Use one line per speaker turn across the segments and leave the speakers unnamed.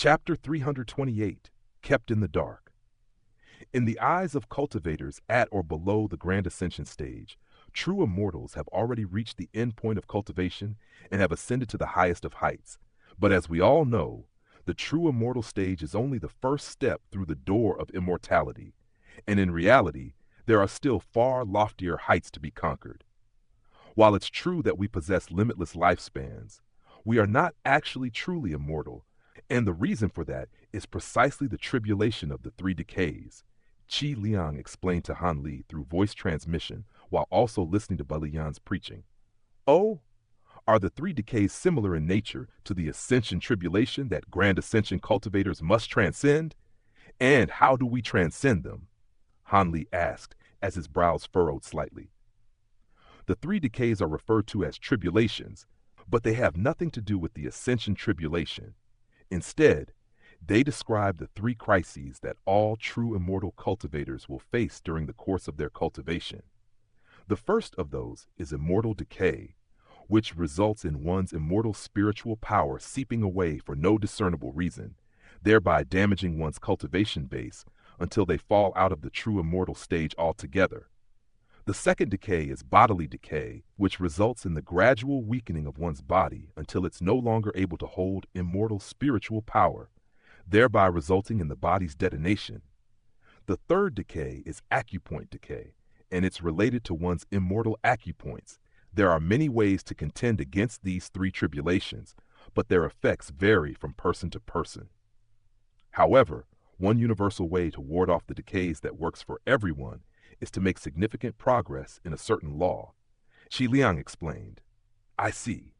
Chapter 328, Kept in the Dark. In the eyes of cultivators at or below the Grand Ascension stage, true immortals have already reached the end point of cultivation and have ascended to the highest of heights. But as we all know, the true immortal stage is only the first step through the door of immortality, and in reality, there are still far loftier heights to be conquered. While it's true that we possess limitless lifespans, we are not actually truly immortal, and the reason for that is precisely the tribulation of the three decays. Qi Liang explained to Han Li through voice transmission while also listening to Baliyan's preaching. Oh, are the three decays similar in nature to the ascension tribulation that Grand Ascension cultivators must transcend? And how do we transcend them? Han Li asked as his brows furrowed slightly. The three decays are referred to as tribulations, but they have nothing to do with the ascension tribulation. Instead, they describe the three crises that all true immortal cultivators will face during the course of their cultivation. The first of those is immortal decay, which results in one's immortal spiritual power seeping away for no discernible reason, thereby damaging one's cultivation base until they fall out of the true immortal stage altogether. The second decay is bodily decay, which results in the gradual weakening of one's body until it's no longer able to hold immortal spiritual power, thereby resulting in the body's detonation. The third decay is acupoint decay, and it's related to one's immortal acupoints. There are many ways to contend against these three tribulations, but their effects vary from person to person. However, one universal way to ward off the decays that works for everyone is to make significant progress in a certain law. Qi Liang explained. I see.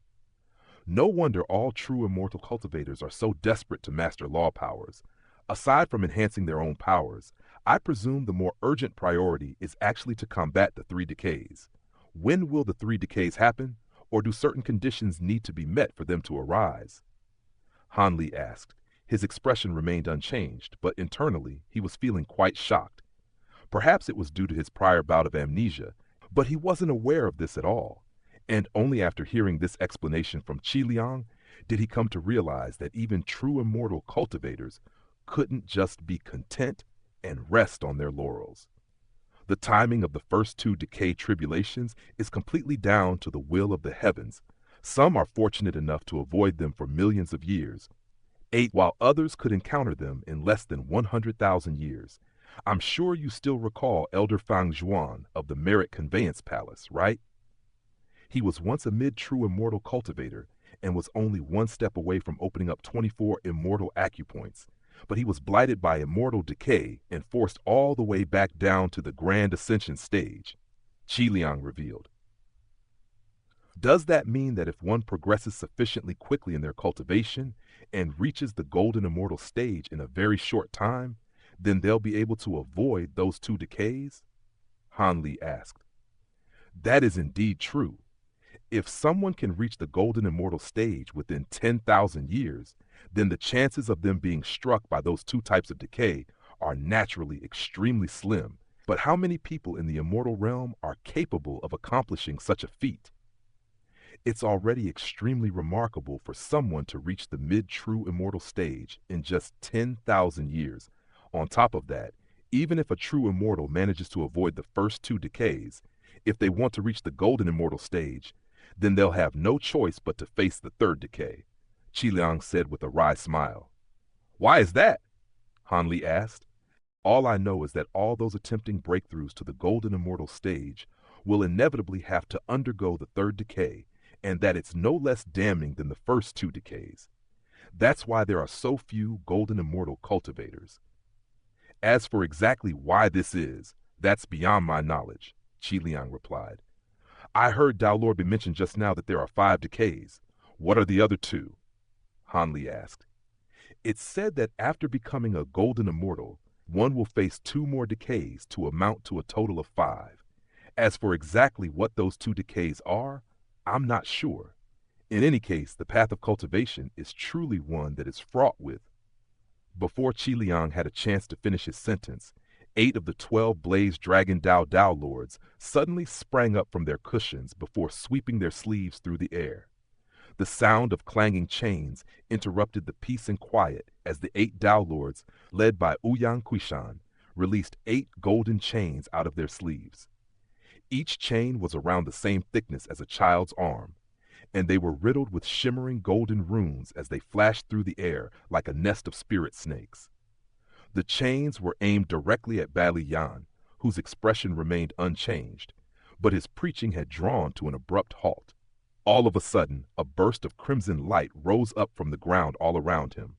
No wonder all true immortal cultivators are so desperate to master law powers. Aside from enhancing their own powers, I presume the more urgent priority is actually to combat the three decays. When will the three decays happen, or do certain conditions need to be met for them to arise? Han Li asked. His expression remained unchanged, but internally he was feeling quite shocked. Perhaps it was due to his prior bout of amnesia, but he wasn't aware of this at all, and only after hearing this explanation from Qi Liang did he come to realize that even true immortal cultivators couldn't just be content and rest on their laurels. The timing of the first two decay tribulations is completely down to the will of the heavens. Some are fortunate enough to avoid them for millions of years, while others could encounter them in less than 100,000 years. I'm sure you still recall Elder Fang Zhuan of the Merit Conveyance Palace, right? He was once a mid-true immortal cultivator and was only one step away from opening up 24 immortal acupoints, but he was blighted by immortal decay and forced all the way back down to the Grand Ascension stage, Qi Liang revealed. Does that mean that if one progresses sufficiently quickly in their cultivation and reaches the golden immortal stage in a very short time, then they'll be able to avoid those two decays? Han Li asked. That is indeed true. If someone can reach the golden immortal stage within 10,000 years, then the chances of them being struck by those two types of decay are naturally extremely slim. But how many people in the immortal realm are capable of accomplishing such a feat? It's already extremely remarkable for someone to reach the mid-true immortal stage in just 10,000 years. On top of that, even if a true immortal manages to avoid the first two decays, if they want to reach the golden immortal stage, then they'll have no choice but to face the third decay, Qi Liang said with a wry smile. Why is that? Han Li asked. All I know is that all those attempting breakthroughs to the golden immortal stage will inevitably have to undergo the third decay, and that it's no less damning than the first two decays. That's why there are so few golden immortal cultivators. As for exactly why this is, that's beyond my knowledge, Qi Liang replied. I heard Dao Lorbe mention just now that there are 5 decays. What are the other 2? Han Li asked. It's said that after becoming a golden immortal, one will face 2 more decays to amount to a total of 5. As for exactly what those 2 decays are, I'm not sure. In any case, the path of cultivation is truly one that is fraught with. Before Qi Liang had a chance to finish his sentence, 8 of the 12 Blaze Dragon Dao Lords suddenly sprang up from their cushions before sweeping their sleeves through the air. The sound of clanging chains interrupted the peace and quiet as the 8 Tao Lords, led by Ouyang Quishan, released 8 golden chains out of their sleeves. Each chain was around the same thickness as a child's arm, and they were riddled with shimmering golden runes as they flashed through the air like a nest of spirit snakes. The chains were aimed directly at Bali Yan, whose expression remained unchanged, but his preaching had drawn to an abrupt halt. All of a sudden, a burst of crimson light rose up from the ground all around him,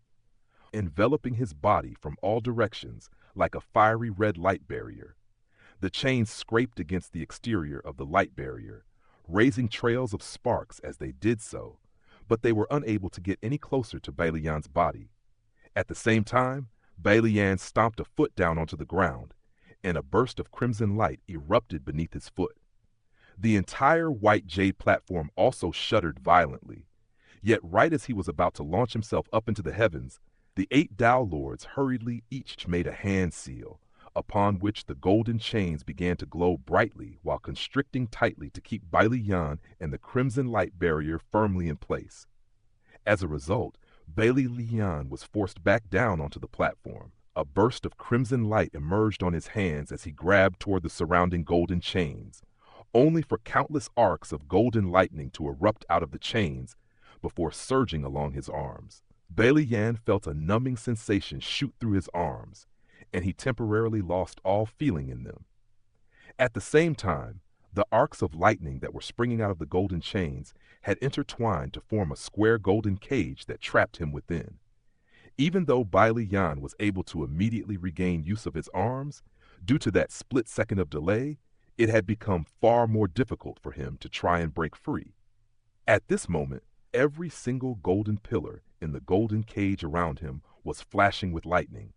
enveloping his body from all directions like a fiery red light barrier. The chains scraped against the exterior of the light barrier, raising trails of sparks as they did so, but they were unable to get any closer to Balian's body. At the same time, Balian stomped a foot down onto the ground, and a burst of crimson light erupted beneath his foot. The entire white jade platform also shuddered violently. Yet right as he was about to launch himself up into the heavens, the 8 Tao Lords hurriedly each made a hand seal, upon which the golden chains began to glow brightly while constricting tightly to keep Baili Yan and the crimson light barrier firmly in place. As a result, Baili Yan was forced back down onto the platform. A burst of crimson light emerged on his hands as he grabbed toward the surrounding golden chains, only for countless arcs of golden lightning to erupt out of the chains before surging along his arms. Baili Yan felt a numbing sensation shoot through his arms, and he temporarily lost all feeling in them. At the same time, the arcs of lightning that were springing out of the golden chains had intertwined to form a square golden cage that trapped him within. Even though Baili Yan was able to immediately regain use of his arms, due to that split second of delay, it had become far more difficult for him to try and break free. At this moment, every single golden pillar in the golden cage around him was flashing with lightning,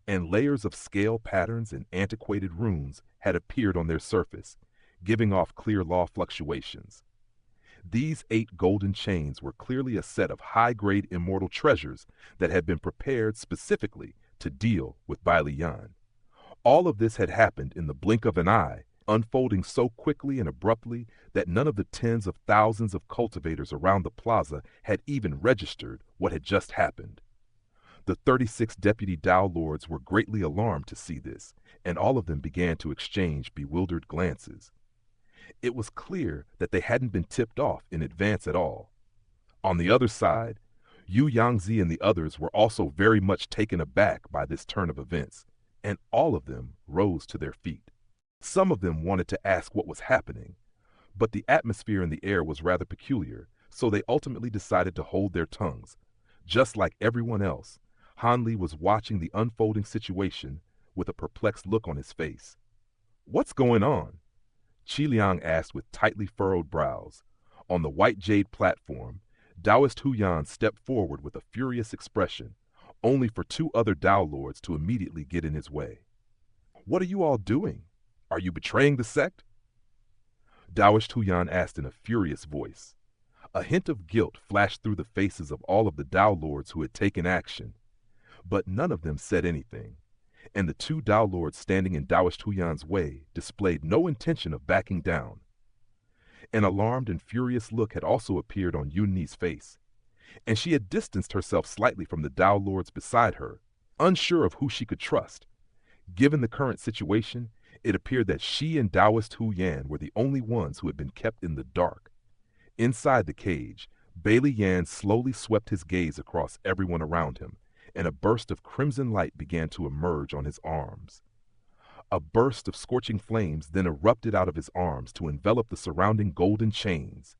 and layers of scale patterns and antiquated runes had appeared on their surface, giving off clear law fluctuations. These 8 golden chains were clearly a set of high-grade immortal treasures that had been prepared specifically to deal with Baili Yan. All of this had happened in the blink of an eye, unfolding so quickly and abruptly that none of the tens of thousands of cultivators around the plaza had even registered what had just happened. The 36 deputy Tao Lords were greatly alarmed to see this, and all of them began to exchange bewildered glances. It was clear that they hadn't been tipped off in advance at all. On the other side, Yu Yangzi and the others were also very much taken aback by this turn of events, and all of them rose to their feet. Some of them wanted to ask what was happening, but the atmosphere in the air was rather peculiar, so they ultimately decided to hold their tongues. Just like everyone else, Han Li was watching the unfolding situation with a perplexed look on his face. "What's going on?" Qi Liang asked with tightly furrowed brows. On the white jade platform, Taoist Huyan stepped forward with a furious expression, only for 2 other Tao Lords to immediately get in his way. "What are you all doing? Are you betraying the sect?" Taoist Huyan asked in a furious voice. A hint of guilt flashed through the faces of all of the Tao Lords who had taken action, but none of them said anything, and the 2 Tao Lords standing in Taoist Huyan's way displayed no intention of backing down. An alarmed and furious look had also appeared on Yun Ni's face, and she had distanced herself slightly from the Tao Lords beside her, unsure of who she could trust. Given the current situation, it appeared that she and Taoist Huyan were the only ones who had been kept in the dark. Inside the cage, Baili Yan slowly swept his gaze across everyone around him, and a burst of crimson light began to emerge on his arms. A burst of scorching flames then erupted out of his arms to envelop the surrounding golden chains,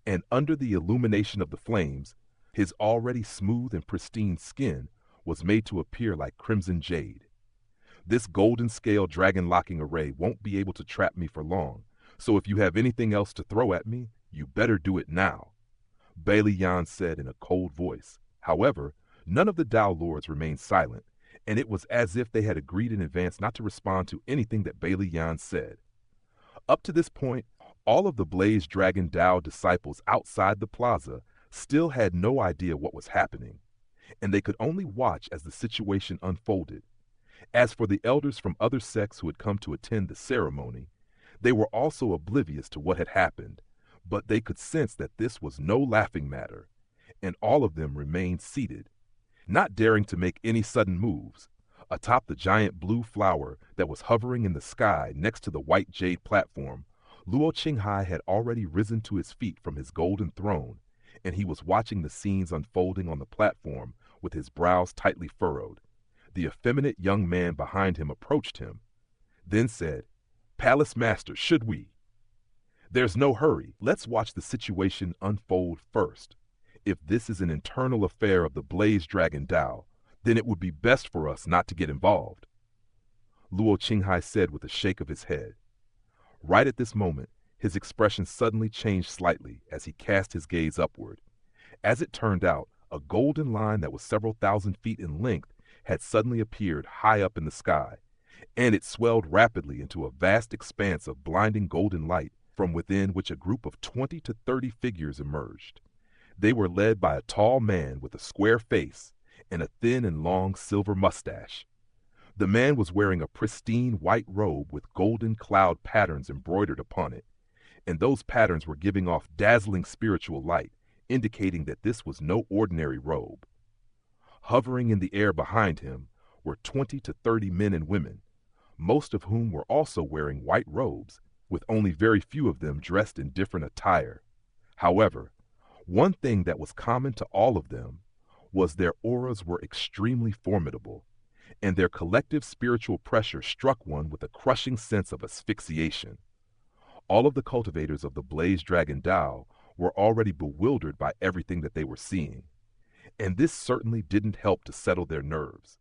and under the illumination of the flames, his already smooth and pristine skin was made to appear like crimson jade. "This golden scale dragon locking array won't be able to trap me for long, so if you have anything else to throw at me, you better do it now," Baili Yan said in a cold voice. However, none of the Tao Lords remained silent, and it was as if they had agreed in advance not to respond to anything that Baili Yan said. Up to this point, all of the Blaze Dragon Tao disciples outside the plaza still had no idea what was happening, and they could only watch as the situation unfolded. As for the elders from other sects who had come to attend the ceremony, they were also oblivious to what had happened, But they could sense that this was no laughing matter, and all of them remained seated, not daring to make any sudden moves. Atop the giant blue flower that was hovering in the sky next to the white jade platform, Luo Qinghai had already risen to his feet from his golden throne, and he was watching the scenes unfolding on the platform with his brows tightly furrowed. The effeminate young man behind him approached him, then said, "Palace Master, should we?" "There's no hurry. Let's watch the situation unfold first. If this is an internal affair of the Blaze Dragon Tao, then it would be best for us not to get involved," Luo Qinghai said with a shake of his head. Right at this moment, his expression suddenly changed slightly as he cast his gaze upward. As it turned out, a golden line that was several thousand feet in length had suddenly appeared high up in the sky, and it swelled rapidly into a vast expanse of blinding golden light, from within which a group of 20 to 30 figures emerged. They were led by a tall man with a square face and a thin and long silver mustache. The man was wearing a pristine white robe with golden cloud patterns embroidered upon it, and those patterns were giving off dazzling spiritual light, indicating that this was no ordinary robe. Hovering in the air behind him were 20 to 30 men and women, most of whom were also wearing white robes, with only very few of them dressed in different attire. However, one thing that was common to all of them was their auras were extremely formidable, and their collective spiritual pressure struck one with a crushing sense of asphyxiation. All of the cultivators of the Blaze Dragon Tao were already bewildered by everything that they were seeing, and this certainly didn't help to settle their nerves.